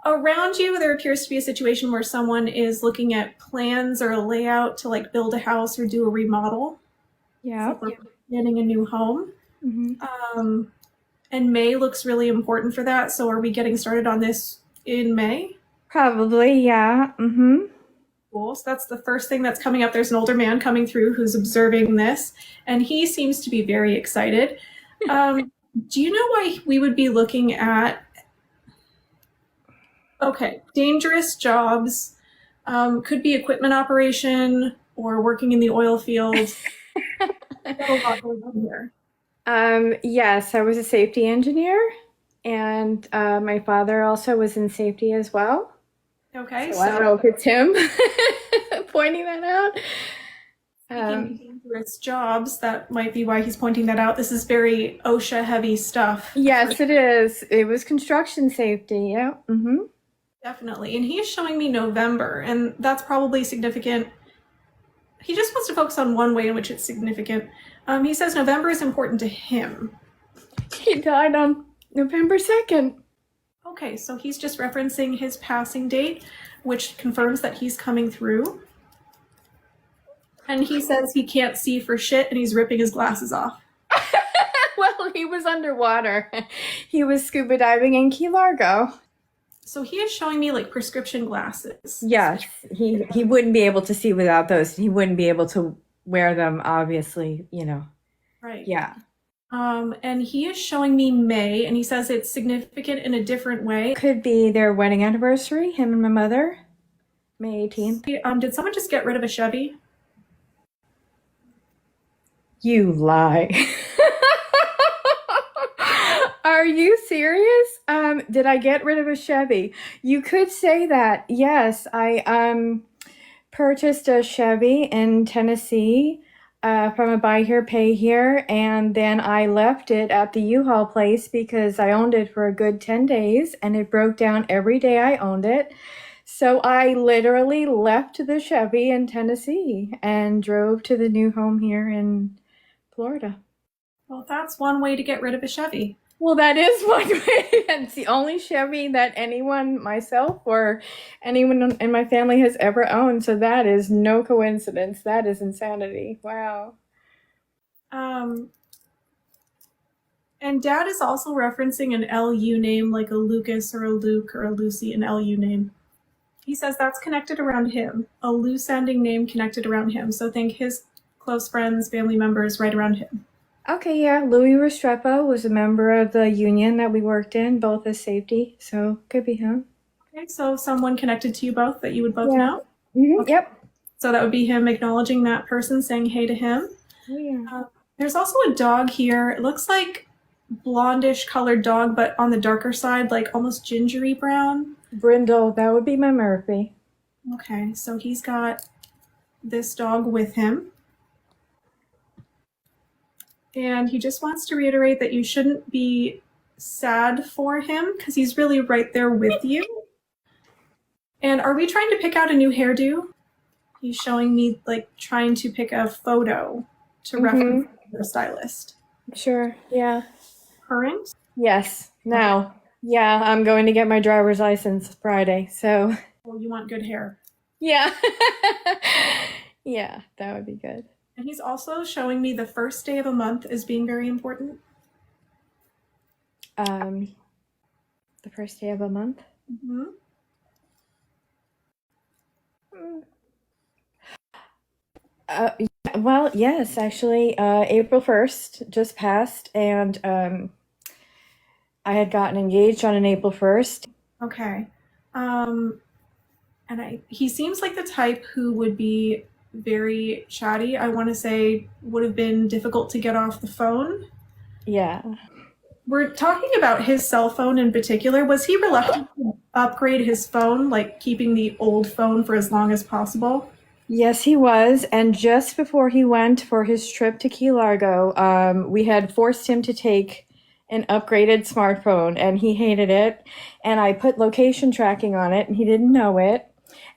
Around you, there appears to be a situation where someone is looking at plans or a layout to like build a house or do a remodel. Yeah. So we're planning a new home. Mm-hmm. And May looks really important for that. So are we getting started on this in May? Probably, yeah. Mm-hmm. Cool. So that's the first thing that's coming up. There's an older man coming through who's observing this, and he seems to be very excited. Do you know why we would be looking at, okay, dangerous jobs, could be equipment operation or working in the oil fields. Got a lot going on here. Yes, I was a safety engineer, and my father also was in safety as well. Okay, So I don't know if it's him pointing that out. Speaking of dangerous jobs, that might be why he's pointing that out. This is very OSHA heavy stuff. Yes, it is. It was construction safety. Yeah. Mm-hmm. Definitely. And he's showing me November, and that's probably significant. He just wants to focus on one way in which it's significant. He says November is important to him. He died on November 2nd. Okay, so he's just referencing his passing date, which confirms that he's coming through. And he says he can't see for shit, and he's ripping his glasses off. Well, he was underwater. He was scuba diving in Key Largo. So he is showing me like prescription glasses. Yes, he wouldn't be able to see without those. He wouldn't be able to wear them, obviously, you know. Right. Yeah. And he is showing me May, and he says it's significant in a different way. Could be their wedding anniversary, him and my mother, May 18th. Did someone just get rid of a Chevy? You lie. Are you serious? Did I get rid of a Chevy? You could say that. Yes, I purchased a Chevy in Tennessee from a buy here, pay here, and then I left it at the U-Haul place because I owned it for a good 10 days and it broke down every day I owned it. So I literally left the Chevy in Tennessee and drove to the new home here in Florida. Well, that's one way to get rid of a Chevy. Well, that is one way. It's the only Chevy that anyone, myself or anyone in my family has ever owned. So that is no coincidence. That is insanity. Wow. And Dad is also referencing an LU name, like a Lucas or a Luke or a Lucy, an LU name. He says that's connected around him, a loose-sounding name connected around him. So think his close friends, family members right around him. Okay, yeah. Louis Restrepo was a member of the union that we worked in, both as safety. So could be him. Okay, so someone connected to you both that you would both know? Mm-hmm. Okay. Yep. So that would be him acknowledging that person, saying hey to him. Oh, yeah. There's also a dog here. It looks like blondish colored dog, but on the darker side, like almost gingery brown. Brindle, that would be my Murphy. Okay, so he's got this dog with him. And he just wants to reiterate that you shouldn't be sad for him because he's really right there with you. And are we trying to pick out a new hairdo? He's showing me like trying to pick a photo to reference the stylist. Sure, yeah. Current? Yes, now. Yeah, I'm going to get my driver's license Friday, so. Well, you want good hair. Yeah. Yeah, that would be good. And he's also showing me the first day of a month as being very important. The first day of a month? Mm-hmm. Well, yes, actually, April 1st just passed, and I had gotten engaged on an April 1st. Okay. And he seems like the type who would be very chatty. I want to say would have been difficult to get off the phone. Yeah. We're talking about his cell phone in particular. Was he reluctant to upgrade his phone, like keeping the old phone for as long as possible? Yes, he was. And just before he went for his trip to Key Largo, we had forced him to take an upgraded smartphone, and he hated it. And I put location tracking on it, and he didn't know it.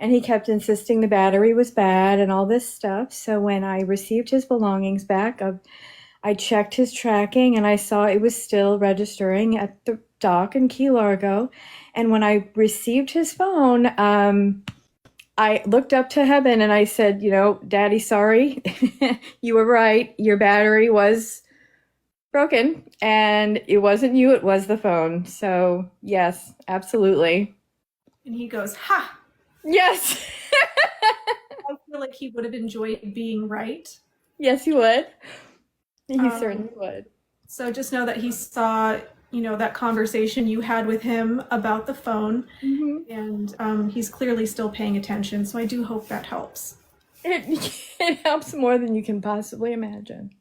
And he kept insisting the battery was bad and all this stuff. So when I received his belongings back, I checked his tracking and I saw it was still registering at the dock in Key Largo. And when I received his phone, I looked up to heaven and I said, Daddy, sorry. You were right. Your battery was broken and it wasn't you, it was the phone. So, yes, absolutely. And he goes, "Ha! Yes. I feel like he would have enjoyed being right." Yes, he would. He Um, certainly would. So just know that he saw, that conversation you had with him about the phone, and he's clearly still paying attention. So I do hope that helps. It helps more than you can possibly imagine.